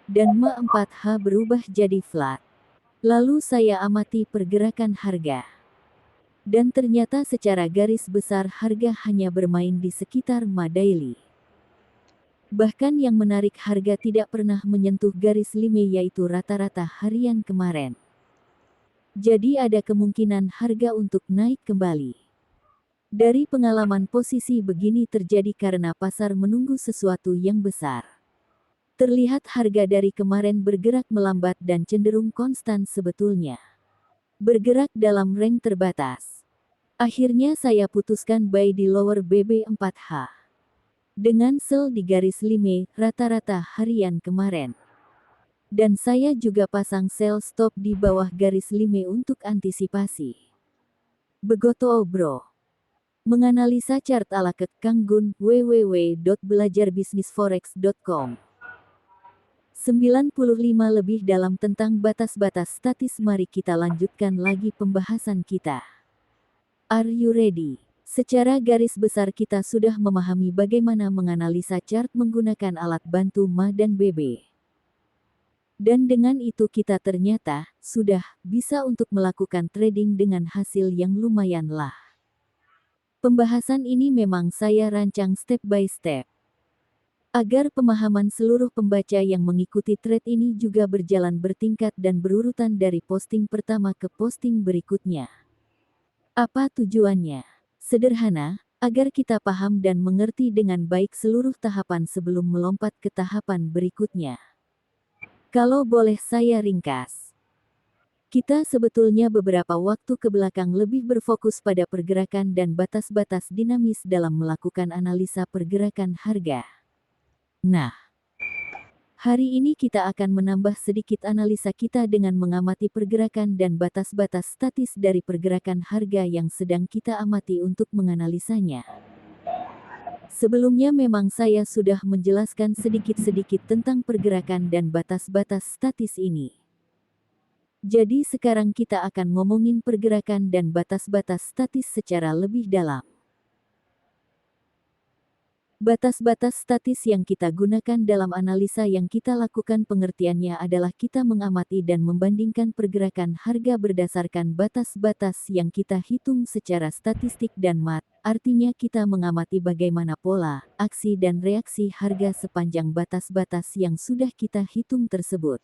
dan Ma4H berubah jadi flat. Lalu saya amati pergerakan harga. Dan ternyata secara garis besar harga hanya bermain di sekitar Ma Daily. Bahkan yang menarik, harga tidak pernah menyentuh garis lima yaitu rata-rata harian kemarin. Jadi ada kemungkinan harga untuk naik kembali. Dari pengalaman posisi begini terjadi karena pasar menunggu sesuatu yang besar. Terlihat harga dari kemarin bergerak melambat dan cenderung konstan sebetulnya. Bergerak dalam range terbatas. Akhirnya saya putuskan buy di lower BB4H. Dengan sell di garis lima rata-rata harian kemarin. Dan saya juga pasang sell stop di bawah garis lima untuk antisipasi. Begoto bro. Menganalisa chart ala Kang Gun, www.belajarbisnisforex.com. 95 lebih dalam tentang batas-batas statis. Mari kita lanjutkan lagi pembahasan kita. Are you ready? Secara garis besar kita sudah memahami bagaimana menganalisa chart menggunakan alat bantu Ma dan BB. Dan dengan itu kita ternyata sudah bisa untuk melakukan trading dengan hasil yang lumayan lah. Pembahasan ini memang saya rancang step by step. Agar pemahaman seluruh pembaca yang mengikuti thread ini juga berjalan bertingkat dan berurutan dari posting pertama ke posting berikutnya. Apa tujuannya? Sederhana, agar kita paham dan mengerti dengan baik seluruh tahapan sebelum melompat ke tahapan berikutnya. Kalau boleh saya ringkas. Kita sebetulnya beberapa waktu ke belakang lebih berfokus pada pergerakan dan batas-batas dinamis dalam melakukan analisa pergerakan harga. Nah, hari ini kita akan menambah sedikit analisa kita dengan mengamati pergerakan dan batas-batas statis dari pergerakan harga yang sedang kita amati untuk menganalisanya. Sebelumnya memang saya sudah menjelaskan sedikit-sedikit tentang pergerakan dan batas-batas statis ini. Jadi sekarang kita akan ngomongin pergerakan dan batas-batas statis secara lebih dalam. Batas-batas statis yang kita gunakan dalam analisa yang kita lakukan pengertiannya adalah kita mengamati dan membandingkan pergerakan harga berdasarkan batas-batas yang kita hitung secara statistik dan mat, artinya kita mengamati bagaimana pola, aksi dan reaksi harga sepanjang batas-batas yang sudah kita hitung tersebut.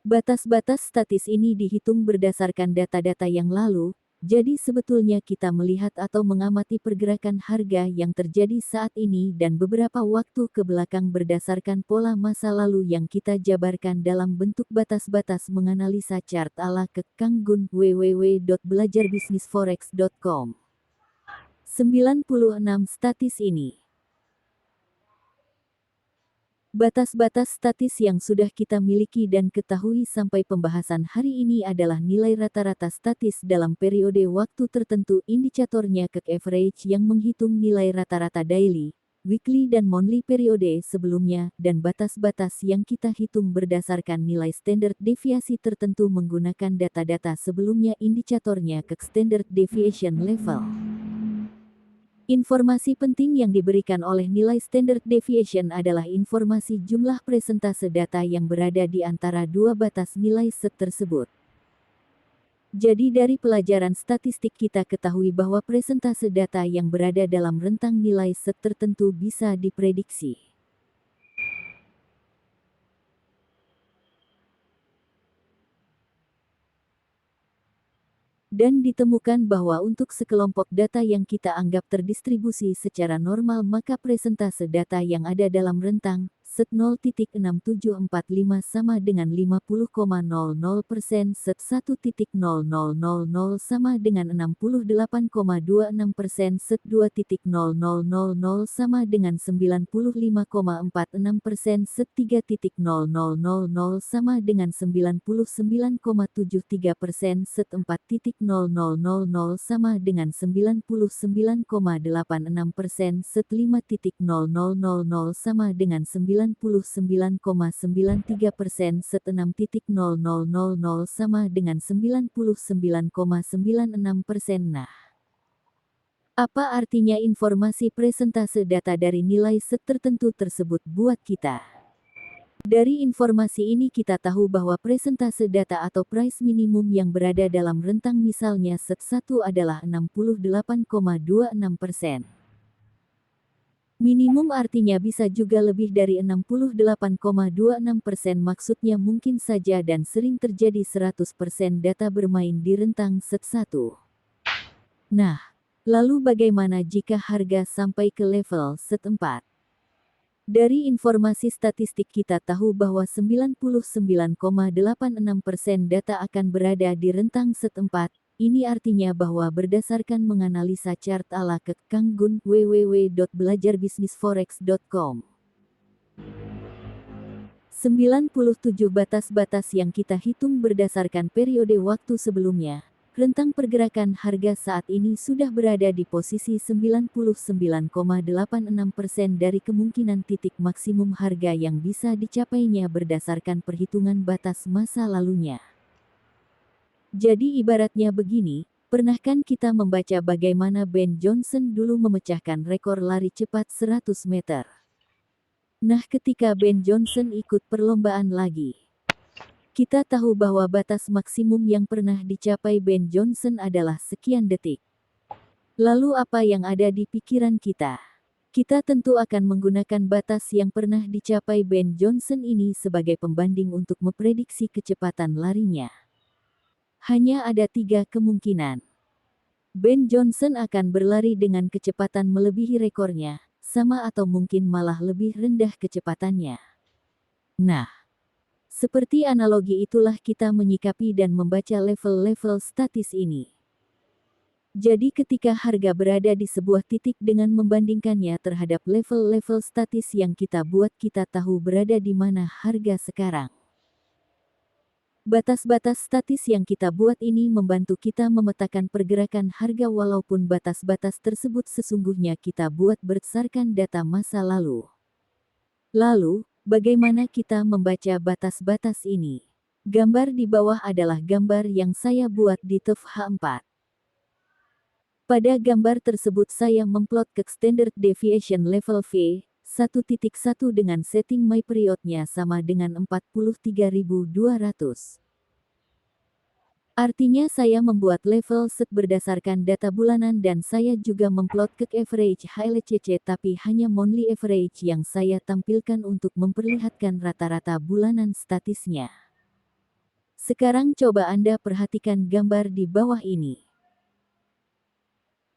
Batas-batas statis ini dihitung berdasarkan data-data yang lalu. Jadi sebetulnya kita melihat atau mengamati pergerakan harga yang terjadi saat ini dan beberapa waktu ke belakang berdasarkan pola masa lalu yang kita jabarkan dalam bentuk batas-batas menganalisa chart ala Kang Gun, www.belajarbisnisforex.com. 96 statis ini. Batas-batas statis yang sudah kita miliki dan ketahui sampai pembahasan hari ini adalah nilai rata-rata statis dalam periode waktu tertentu, indikatornya average yang menghitung nilai rata-rata daily, weekly dan monthly periode sebelumnya, dan batas-batas yang kita hitung berdasarkan nilai standard deviasi tertentu menggunakan data-data sebelumnya, indikatornya standard deviation level. Informasi penting yang diberikan oleh nilai standard deviation adalah informasi jumlah persentase data yang berada di antara dua batas nilai set tersebut. Jadi dari pelajaran statistik kita ketahui bahwa persentase data yang berada dalam rentang nilai set tertentu bisa diprediksi. Dan ditemukan bahwa untuk sekelompok data yang kita anggap terdistribusi secara normal maka persentase data yang ada dalam rentang set 0.6745 sama dengan 50,00%, set 1.0000 sama dengan 68,26%, set 2.000 sama dengan 95,46%, set 3.000 sama dengan 99,73%, set 4.000 sama dengan 99,86%, set 5.000 sama dengan 99,93%, set 6.000 sama dengan 99,96%. Nah, apa artinya informasi persentase data dari nilai set tertentu tersebut buat kita? Dari informasi ini kita tahu bahwa presentase data atau price minimum yang berada dalam rentang misalnya SET1 adalah 68,26%. Minimum artinya bisa juga lebih dari 68,26%, maksudnya mungkin saja dan sering terjadi 100% data bermain di rentang SET1. Nah, lalu bagaimana jika harga sampai ke level SET4? Dari informasi statistik kita tahu bahwa 99,86% data akan berada di rentang SET4. Ini artinya bahwa berdasarkan menganalisa chart ala Kang Gun www.belajarbisnisforex.com. 97 batas-batas yang kita hitung berdasarkan periode waktu sebelumnya. Rentang pergerakan harga saat ini sudah berada di posisi 99,86% dari kemungkinan titik maksimum harga yang bisa dicapainya berdasarkan perhitungan batas masa lalunya. Jadi ibaratnya begini, pernahkan kita membaca bagaimana Ben Johnson dulu memecahkan rekor lari cepat 100 meter? Nah, ketika Ben Johnson ikut perlombaan lagi, kita tahu bahwa batas maksimum yang pernah dicapai Ben Johnson adalah sekian detik. Lalu apa yang ada di pikiran kita? Kita tentu akan menggunakan batas yang pernah dicapai Ben Johnson ini sebagai pembanding untuk memprediksi kecepatan larinya. Hanya ada 3 kemungkinan. Ben Johnson akan berlari dengan kecepatan melebihi rekornya, sama atau mungkin malah lebih rendah kecepatannya. Nah, seperti analogi itulah kita menyikapi dan membaca level-level statis ini. Jadi ketika harga berada di sebuah titik dengan membandingkannya terhadap level-level statis yang kita buat, kita tahu berada di mana harga sekarang. Batas-batas statis yang kita buat ini membantu kita memetakan pergerakan harga walaupun batas-batas tersebut sesungguhnya kita buat berdasarkan data masa lalu. Lalu, bagaimana kita membaca batas-batas ini? Gambar di bawah adalah gambar yang saya buat di TFH4. Pada gambar tersebut saya memplot ke standard deviation level V, 1.1 dengan setting my periodnya sama dengan 43.200. Artinya saya membuat level set berdasarkan data bulanan dan saya juga memplot ke average HLCC, tapi hanya monthly average yang saya tampilkan untuk memperlihatkan rata-rata bulanan statisnya. Sekarang coba Anda perhatikan gambar di bawah ini.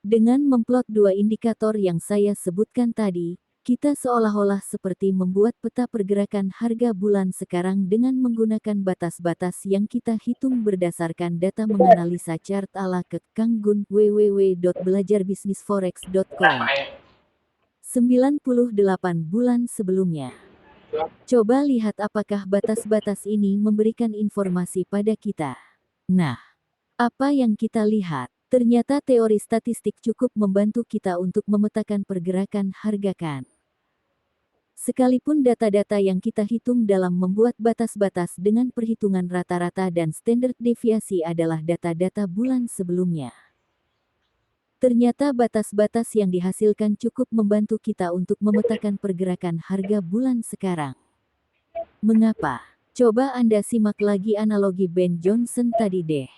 Dengan memplot 2 indikator yang saya sebutkan tadi, kita seolah-olah seperti membuat peta pergerakan harga bulan sekarang dengan menggunakan batas-batas yang kita hitung berdasarkan data menganalisa chart ala Kang Gun www.belajarbisnisforex.com. 98 bulan sebelumnya. Coba lihat apakah batas-batas ini memberikan informasi pada kita. Nah, apa yang kita lihat? Ternyata teori statistik cukup membantu kita untuk memetakan pergerakan harga kan. Sekalipun data-data yang kita hitung dalam membuat batas-batas dengan perhitungan rata-rata dan standar deviasi adalah data-data bulan sebelumnya. Ternyata batas-batas yang dihasilkan cukup membantu kita untuk memetakan pergerakan harga bulan sekarang. Mengapa? Coba Anda simak lagi analogi Ben Johnson tadi deh.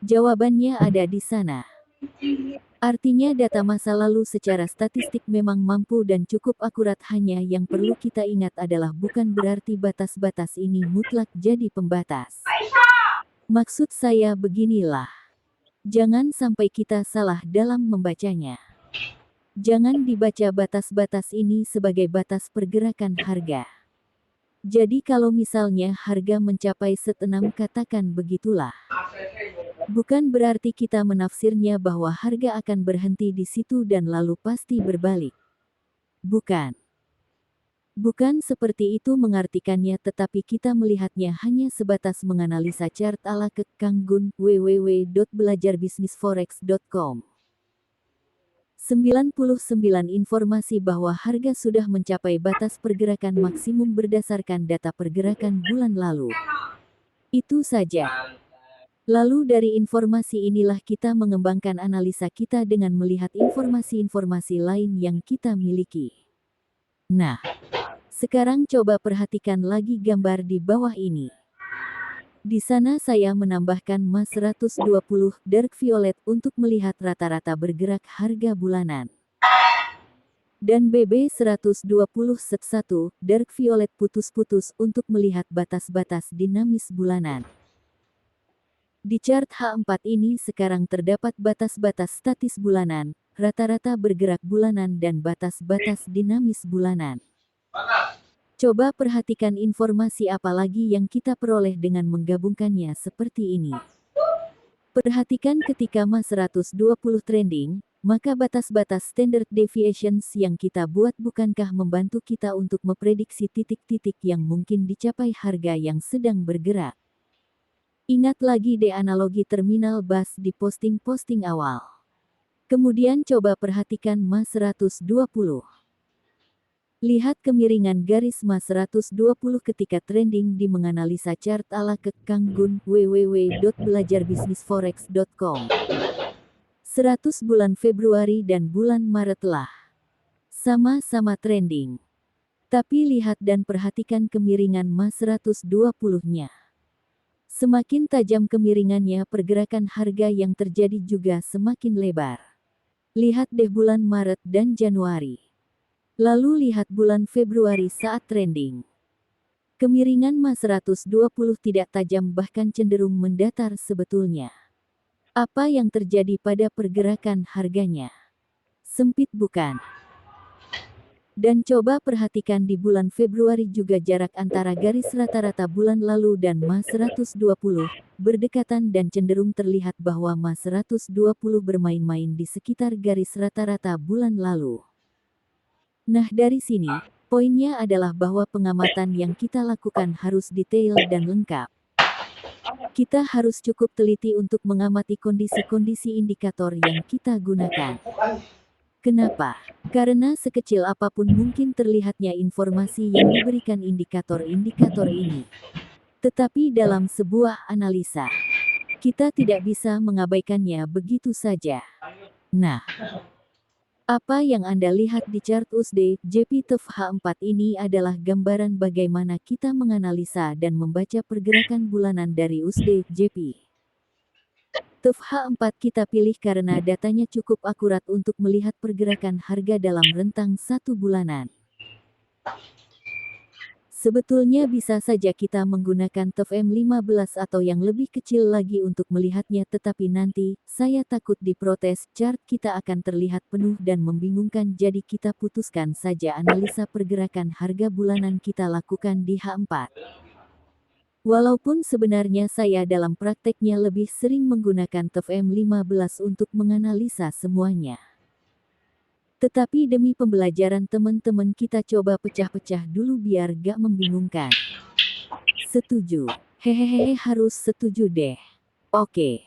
Jawabannya ada di sana. Artinya data masa lalu secara statistik memang mampu dan cukup akurat, hanya yang perlu kita ingat adalah bukan berarti batas-batas ini mutlak jadi pembatas. Maksud saya beginilah. Jangan sampai kita salah dalam membacanya. Jangan dibaca batas-batas ini sebagai batas pergerakan harga. Jadi kalau misalnya harga mencapai set 6, katakan begitulah. Bukan berarti kita menafsirnya bahwa harga akan berhenti di situ dan lalu pasti berbalik. Bukan. Bukan seperti itu mengartikannya, tetapi kita melihatnya hanya sebatas menganalisa chart ala Kang Gun www.belajarbisnisforex.com. 99 informasi bahwa harga sudah mencapai batas pergerakan maksimum berdasarkan data pergerakan bulan lalu. Itu saja. Lalu dari informasi inilah kita mengembangkan analisa kita dengan melihat informasi-informasi lain yang kita miliki. Nah, Sekarang coba perhatikan lagi gambar di bawah ini. Di sana saya menambahkan MA 120 Dark Violet untuk melihat rata-rata bergerak harga bulanan. Dan BB 120 Set 1 Dark Violet putus-putus untuk melihat batas-batas dinamis bulanan. Di chart H4 ini sekarang terdapat batas-batas statis bulanan, rata-rata bergerak bulanan dan batas-batas dinamis bulanan. Coba perhatikan informasi apa lagi yang kita peroleh dengan menggabungkannya seperti ini. Perhatikan ketika MA 120 trending, maka batas-batas standard deviations yang kita buat bukankah membantu kita untuk memprediksi titik-titik yang mungkin dicapai harga yang sedang bergerak. Ingat lagi deh analogi terminal bus di posting-posting awal. Kemudian coba perhatikan MA 120. Lihat kemiringan garis MA 120 ketika trending di menganalisa chart ala Kang Gun www.belajarbisnisforex.com. 100 bulan Februari dan bulan Maret lah. Sama-sama trending. Tapi lihat dan perhatikan kemiringan MA 120-nya. Semakin tajam kemiringannya, pergerakan harga yang terjadi juga semakin lebar. Lihat deh bulan Maret dan Januari. Lalu lihat bulan Februari saat trending. Kemiringan MA 120 tidak tajam bahkan cenderung mendatar sebetulnya. Apa yang terjadi pada pergerakan harganya? Sempit bukan? Dan coba perhatikan di bulan Februari juga jarak antara garis rata-rata bulan lalu dan MA 120 berdekatan dan cenderung terlihat bahwa MA 120 bermain-main di sekitar garis rata-rata bulan lalu. Nah dari sini, poinnya adalah bahwa pengamatan yang kita lakukan harus detail dan lengkap. Kita harus cukup teliti untuk mengamati kondisi-kondisi indikator yang kita gunakan. Kenapa? Karena sekecil apapun mungkin terlihatnya informasi yang diberikan indikator-indikator ini. Tetapi dalam sebuah analisa, kita tidak bisa mengabaikannya begitu saja. Nah, apa yang Anda lihat di chart USD JP TFH4 ini adalah gambaran bagaimana kita menganalisa dan membaca pergerakan bulanan dari USD JP. TFH4 kita pilih karena datanya cukup akurat untuk melihat pergerakan harga dalam rentang satu bulanan. Sebetulnya bisa saja kita menggunakan TFM15 atau yang lebih kecil lagi untuk melihatnya, tetapi nanti, saya takut diprotes, chart kita akan terlihat penuh dan membingungkan, jadi kita putuskan saja analisa pergerakan harga bulanan kita lakukan di H4. Walaupun sebenarnya saya dalam prakteknya lebih sering menggunakan TFM15 untuk menganalisa semuanya. Tetapi demi pembelajaran teman-teman kita coba pecah-pecah dulu biar gak membingungkan. Setuju? Hehehe harus setuju deh. Oke.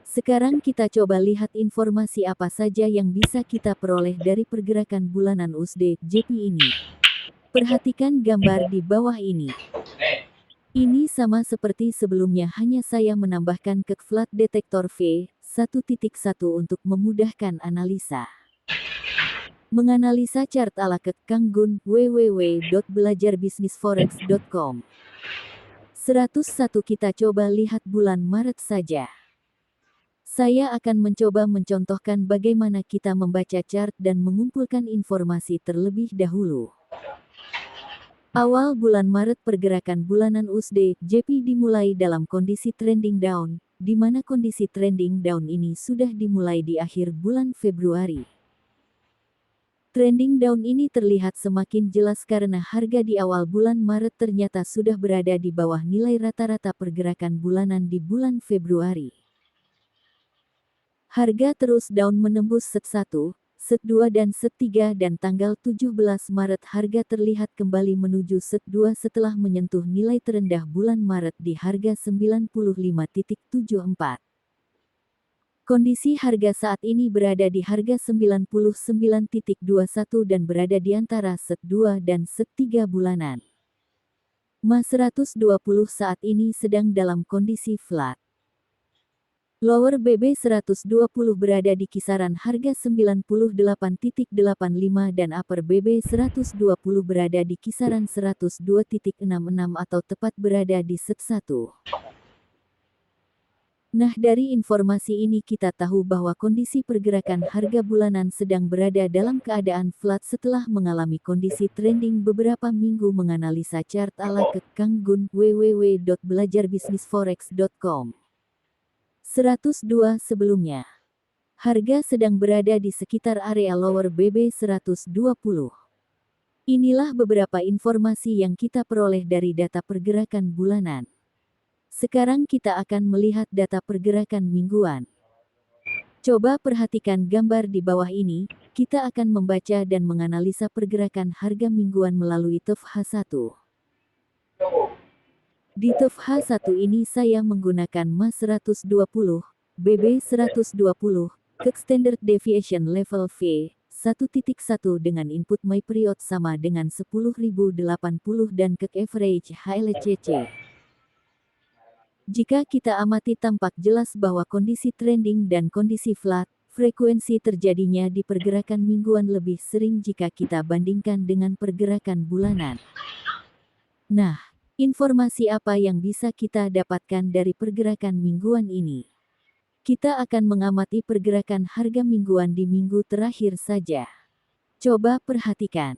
Sekarang kita coba lihat informasi apa saja yang bisa kita peroleh dari pergerakan bulanan USD JP ini. Perhatikan gambar di bawah ini. Ini sama seperti sebelumnya, hanya saya menambahkan ke flat detektor V1.1 untuk memudahkan analisa. Menganalisa chart ala Kang Gun www.belajarbisnisforex.com. 101 kita coba lihat bulan Maret saja. Saya akan mencoba mencontohkan bagaimana kita membaca chart dan mengumpulkan informasi terlebih dahulu. Awal bulan Maret pergerakan bulanan USD JP dimulai dalam kondisi trending down, di mana kondisi trending down ini sudah dimulai di akhir bulan Februari. Trending down ini terlihat semakin jelas karena harga di awal bulan Maret ternyata sudah berada di bawah nilai rata-rata pergerakan bulanan di bulan Februari. Harga terus down menembus set 1, set 2 dan set 3 dan tanggal 17 Maret harga terlihat kembali menuju set 2 setelah menyentuh nilai terendah bulan Maret di harga 95.74. Kondisi harga saat ini berada di harga 99.21 dan berada di antara set 2 dan set 3 bulanan. MA 120 saat ini sedang dalam kondisi flat. Lower BB 120 berada di kisaran harga 98.85 dan upper BB 120 berada di kisaran 102.66 atau tepat berada di set 1. Nah, dari informasi ini kita tahu bahwa kondisi pergerakan harga bulanan sedang berada dalam keadaan flat setelah mengalami kondisi trending beberapa minggu. Menganalisa chart ala Kang Gun, www.belajarbisnisforex.com. 102 sebelumnya. Harga sedang berada di sekitar area lower BB 120. Inilah beberapa informasi yang kita peroleh dari data pergerakan bulanan. Sekarang kita akan melihat data pergerakan mingguan. Coba perhatikan gambar di bawah ini, kita akan membaca dan menganalisa pergerakan harga mingguan melalui TFH1. Di TFH1 ini saya menggunakan MA 120, BB 120, Kek Standard Deviation Level V, 1.1 dengan input My Period sama dengan 10.080 dan Kek Average HLCC. Jika kita amati tampak jelas bahwa kondisi trending dan kondisi flat, frekuensi terjadinya di pergerakan mingguan lebih sering jika kita bandingkan dengan pergerakan bulanan. Nah, informasi apa yang bisa kita dapatkan dari pergerakan mingguan ini? Kita akan mengamati pergerakan harga mingguan di minggu terakhir saja. Coba perhatikan.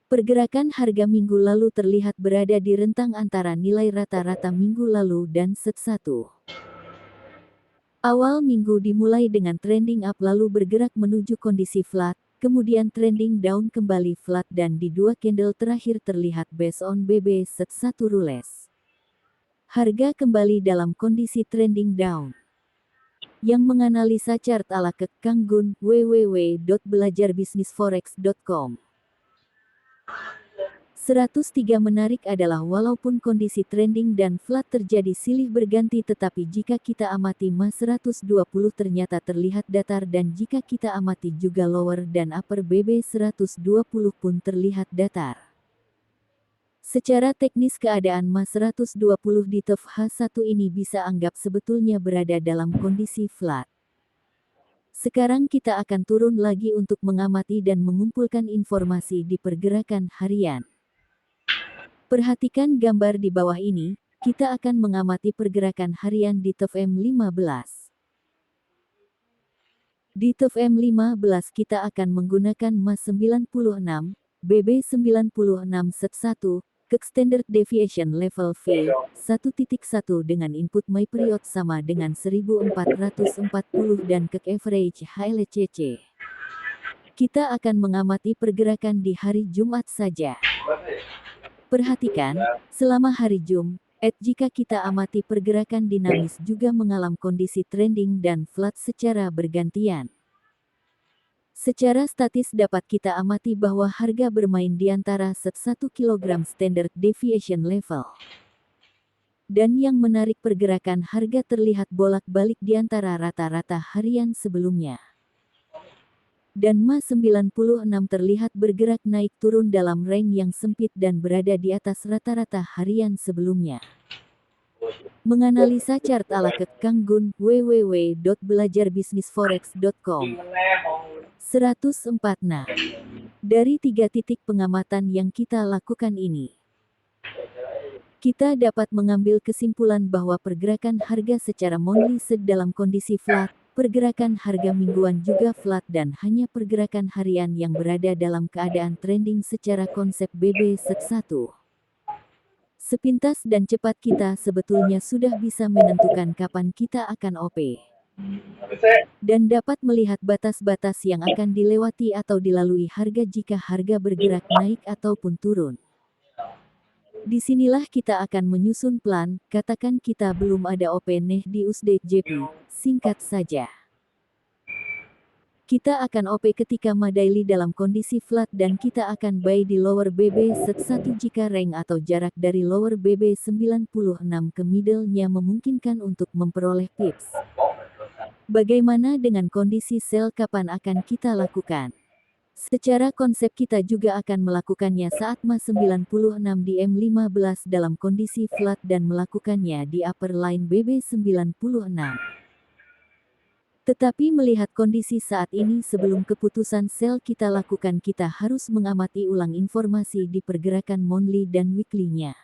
Pergerakan harga minggu lalu terlihat berada di rentang antara nilai rata-rata minggu lalu dan set 1. Awal minggu dimulai dengan trending up lalu bergerak menuju kondisi flat, kemudian trending down kembali flat dan di dua candle terakhir terlihat based on BB set 1 rules. Harga kembali dalam kondisi trending down. Yang menganalisa chart ala Kang Gun, www.belajarbisnisforex.com. 103 menarik adalah walaupun kondisi trending dan flat terjadi silih berganti tetapi jika kita amati MA 120 ternyata terlihat datar dan jika kita amati juga lower dan upper BB 120 pun terlihat datar. Secara teknis keadaan MA 120 di TFH1 ini bisa anggap sebetulnya berada dalam kondisi flat. Sekarang kita akan turun lagi untuk mengamati dan mengumpulkan informasi di pergerakan harian. Perhatikan gambar di bawah ini, kita akan mengamati pergerakan harian di TFM15. Di TFM15 kita akan menggunakan MA 96, BB 96 set 1, Kek Standard Deviation Level V, 1.1 dengan input My Period sama dengan 1440 dan Kek Average HLCC. Kita akan mengamati pergerakan di hari Jumat saja. Perhatikan, selama hari Jumat, jika kita amati pergerakan dinamis juga mengalami kondisi trending dan flat secara bergantian. Secara statis dapat kita amati bahwa harga bermain di antara set 1 kg standard deviation level. Dan yang menarik pergerakan harga terlihat bolak-balik di antara rata-rata harian sebelumnya. Dan MA 96 terlihat bergerak naik turun dalam range yang sempit dan berada di atas rata-rata harian sebelumnya. Menganalisa chart ala Kang Gun, www.belajarbisnisforex.com. 104. Nah, dari 3 titik pengamatan yang kita lakukan ini, kita dapat mengambil kesimpulan bahwa pergerakan harga secara monthly dalam kondisi flat, pergerakan harga mingguan juga flat dan hanya pergerakan harian yang berada dalam keadaan trending secara konsep BB set 1. Sepintas dan cepat kita sebetulnya sudah bisa menentukan kapan kita akan OP. Dan dapat melihat batas-batas yang akan dilewati atau dilalui harga jika harga bergerak naik ataupun turun. Disinilah kita akan menyusun plan, katakan kita belum ada OP nih di USD JP, singkat saja. Kita akan OP ketika MA daily dalam kondisi flat dan kita akan buy di lower BB set 1 jika range atau jarak dari lower BB 96 ke middle-nya memungkinkan untuk memperoleh pips. Bagaimana dengan kondisi sell kapan akan kita lakukan? Secara konsep kita juga akan melakukannya saat MA 96 di M15 dalam kondisi flat dan melakukannya di upper line BB 96. Tetapi melihat kondisi saat ini sebelum keputusan sell kita lakukan, kita harus mengamati ulang informasi di pergerakan monthly dan weekly-nya.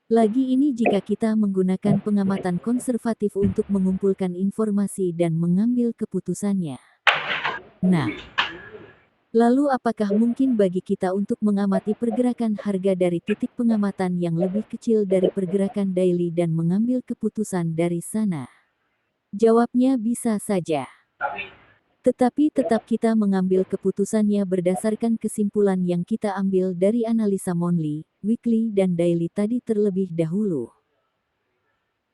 Lagi ini jika kita menggunakan pengamatan konservatif untuk mengumpulkan informasi dan mengambil keputusannya. Nah, lalu apakah mungkin bagi kita untuk mengamati pergerakan harga dari titik pengamatan yang lebih kecil dari pergerakan daily dan mengambil keputusan dari sana? Jawabnya bisa saja. Tetapi tetap kita mengambil keputusannya berdasarkan kesimpulan yang kita ambil dari analisa monthly, weekly dan daily tadi terlebih dahulu.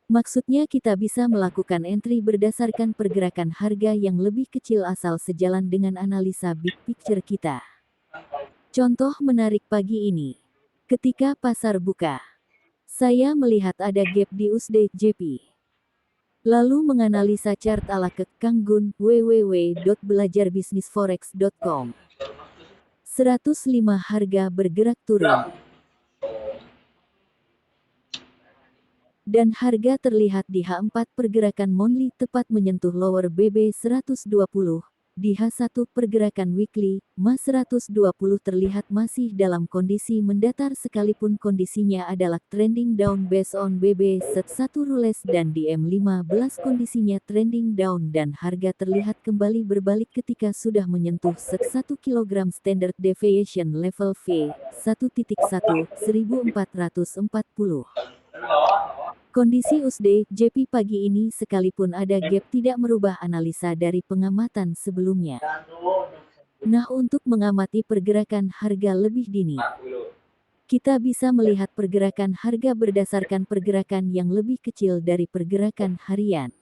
Maksudnya kita bisa melakukan entry berdasarkan pergerakan harga yang lebih kecil asal sejalan dengan analisa big picture kita. Contoh menarik pagi ini. Ketika pasar buka, saya melihat ada gap di USD JP. Lalu menganalisa chart ala Kang Gun, www.belajarbisnisforex.com. 105 harga bergerak turun. Dan harga terlihat di H4 pergerakan monthly tepat menyentuh lower BB 120. Di H1 pergerakan weekly, MA 120 terlihat masih dalam kondisi mendatar sekalipun kondisinya adalah trending down based on BB set 1 rules dan di M15 kondisinya trending down dan harga terlihat kembali berbalik ketika sudah menyentuh set 1 kg standard deviation level V 1.1 1440. Kondisi USD JP pagi ini sekalipun ada gap tidak merubah analisa dari pengamatan sebelumnya. Nah, untuk mengamati pergerakan harga lebih dini, kita bisa melihat pergerakan harga berdasarkan pergerakan yang lebih kecil dari pergerakan harian.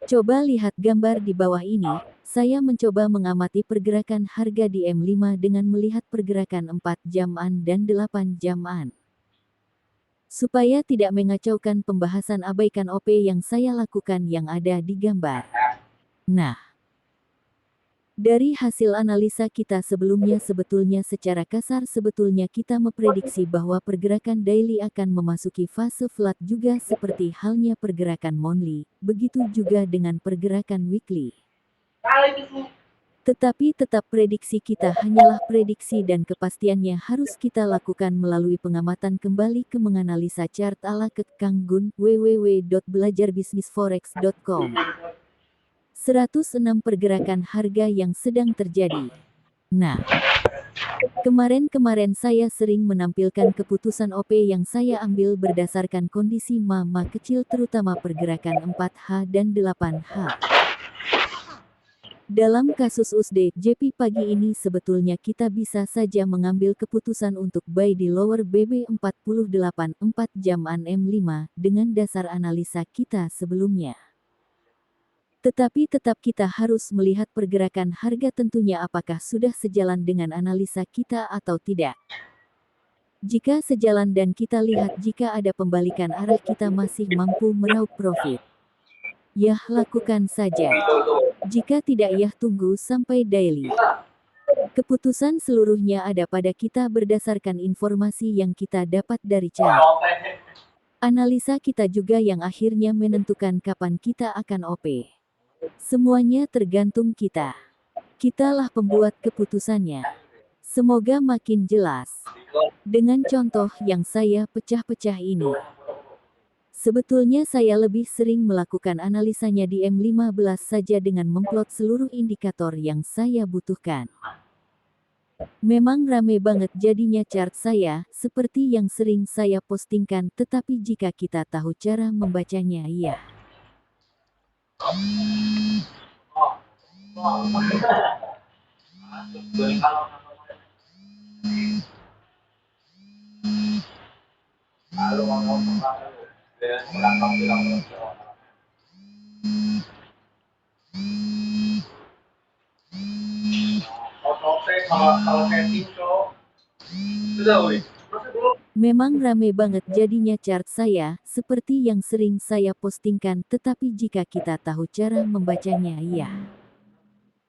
Coba lihat gambar di bawah ini. Saya mencoba mengamati pergerakan harga di M5 dengan melihat pergerakan 4 jaman dan 8 jaman. Supaya tidak mengacaukan pembahasan, abaikan OP yang saya lakukan yang ada di gambar. Nah, dari hasil analisa kita sebelumnya sebetulnya secara kasar sebetulnya kita memprediksi bahwa pergerakan daily akan memasuki fase flat juga seperti halnya pergerakan monthly, begitu juga dengan pergerakan weekly. Tetapi tetap prediksi kita hanyalah prediksi dan kepastiannya harus kita lakukan melalui pengamatan kembali ke menganalisa chart ala Kang Gun, www.belajarbisnisforex.com. 106 pergerakan harga yang sedang terjadi. Nah, kemarin saya sering menampilkan keputusan OP yang saya ambil berdasarkan kondisi MA kecil terutama pergerakan 4H dan 8H. Dalam kasus USD JP pagi ini sebetulnya kita bisa saja mengambil keputusan untuk buy di lower BB 48 4 jaman M5 dengan dasar analisa kita sebelumnya. Tetapi tetap kita harus melihat pergerakan harga tentunya apakah sudah sejalan dengan analisa kita atau tidak. Jika sejalan dan kita lihat jika ada pembalikan arah kita masih mampu meraup profit, ya lakukan saja. Jika tidak ya tunggu sampai daily. Keputusan seluruhnya ada pada kita berdasarkan informasi yang kita dapat dari chart. Analisa kita juga yang akhirnya menentukan kapan kita akan OP. Semuanya tergantung kita. Kitalah pembuat keputusannya. Semoga makin jelas. Dengan contoh yang saya pecah-pecah ini. Sebetulnya saya lebih sering melakukan analisanya di M15 saja dengan memplot seluruh indikator yang saya butuhkan. Memang rame banget jadinya chart saya, seperti yang sering saya postingkan, tetapi jika kita tahu cara membacanya iya. Memang rame banget jadinya chart saya, seperti yang sering saya postingkan, tetapi jika kita tahu cara membacanya iya.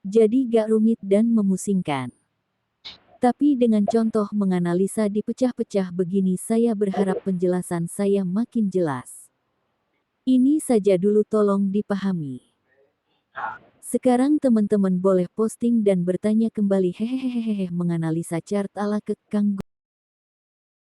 Jadi gak rumit dan memusingkan. Tapi dengan contoh menganalisa dipecah-pecah begini saya berharap penjelasan saya makin jelas. Ini saja dulu tolong dipahami. Sekarang teman-teman boleh posting dan bertanya kembali hehehehehe menganalisa chart ala Kang